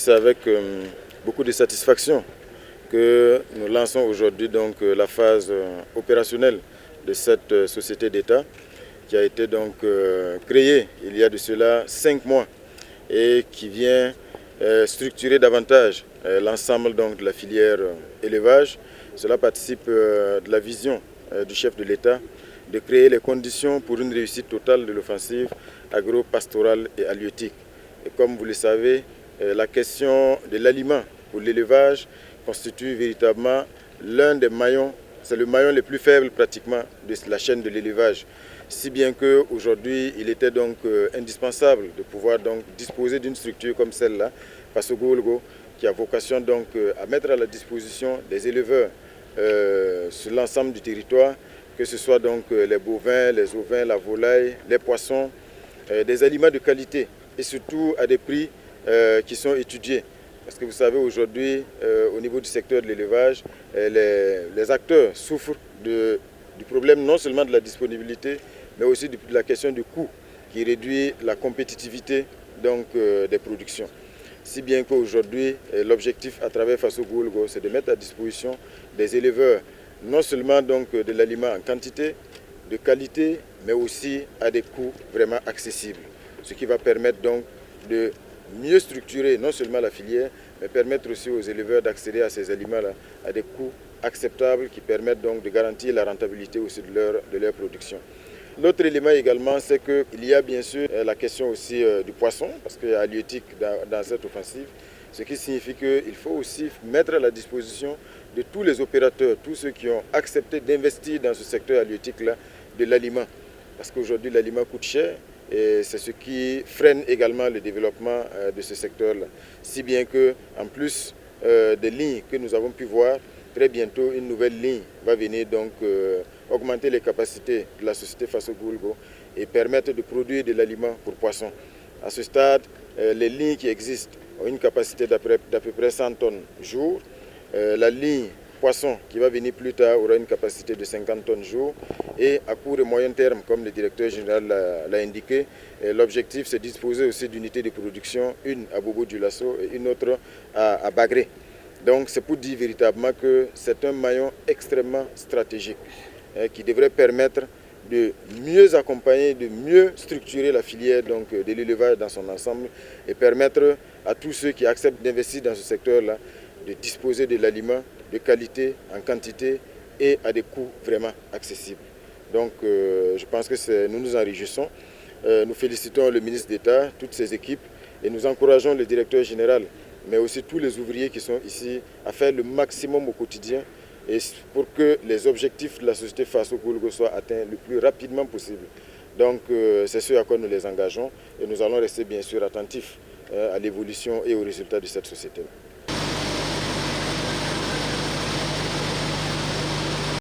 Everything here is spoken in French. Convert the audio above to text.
c'est avec beaucoup de satisfaction que nous lançons aujourd'hui donc la phase opérationnelle de cette société d'État qui a été donc créée il y a de cela 5 mois et qui vient structurer davantage l'ensemble donc de la filière élevage. Cela participe de la vision du chef de l'État de créer les conditions pour une réussite totale de l'offensive agro-pastorale et halieutique. Et comme vous le savez, la question de l'aliment pour l'élevage constitue véritablement l'un des maillons, c'est le maillon le plus faible pratiquement de la chaîne de l'élevage. Si bien qu'aujourd'hui, il était donc indispensable de pouvoir donc disposer d'une structure comme celle-là, Fasogolgo, qui a vocation donc à mettre à la disposition des éleveurs sur l'ensemble du territoire, que ce soit donc les bovins, les ovins, la volaille, les poissons, des aliments de qualité et surtout à des prix qui sont étudiés. Parce que vous savez aujourd'hui, au niveau du secteur de l'élevage, les acteurs souffrent du problème non seulement de la disponibilité, mais aussi de la question du coût qui réduit la compétitivité donc, des productions. Si bien qu'aujourd'hui, l'objectif à travers Fasogolgo, c'est de mettre à disposition des éleveurs non seulement donc, de l'aliment en quantité, de qualité, mais aussi à des coûts vraiment accessibles. Ce qui va permettre donc de mieux structurer non seulement la filière, mais permettre aussi aux éleveurs d'accéder à ces aliments-là à des coûts acceptables qui permettent donc de garantir la rentabilité aussi de leur production. L'autre élément également, c'est qu'il y a bien sûr la question aussi du poisson, parce qu'il y a halieutique dans cette offensive, ce qui signifie qu'il faut aussi mettre à la disposition de tous les opérateurs, tous ceux qui ont accepté d'investir dans ce secteur halieutique-là, de l'aliment. Parce qu'aujourd'hui, l'aliment coûte cher et c'est ce qui freine également le développement de ce secteur-là. Si bien qu'en plus des lignes que nous avons pu voir, très bientôt, une nouvelle ligne va venir donc augmenter les capacités de la société Fasogolgo et permettre de produire de l'aliment pour poissons. À ce stade, les lignes qui existent ont une capacité d'à peu près 100 tonnes jour. La ligne poisson qui va venir plus tard aura une capacité de 50 tonnes jour. Et à court et moyen terme, comme le directeur général l'a indiqué, l'objectif c'est de disposer aussi d'unités de production, une à Bobo-Dioulasso et une autre à Bagré. Donc c'est pour dire véritablement que c'est un maillon extrêmement stratégique qui devrait permettre de mieux accompagner, de mieux structurer la filière donc, de l'élevage dans son ensemble et permettre à tous ceux qui acceptent d'investir dans ce secteur-là de disposer de l'aliment de qualité, en quantité et à des coûts vraiment accessibles. Donc je pense que nous nous en réjouissons. Nous félicitons le ministre d'État, toutes ses équipes et nous encourageons le directeur général, mais aussi tous les ouvriers qui sont ici à faire le maximum au quotidien et pour que les objectifs de la société Fasogolgo soient atteints le plus rapidement possible. Donc c'est ce à quoi nous les engageons et nous allons rester bien sûr attentifs à l'évolution et aux résultats de cette société.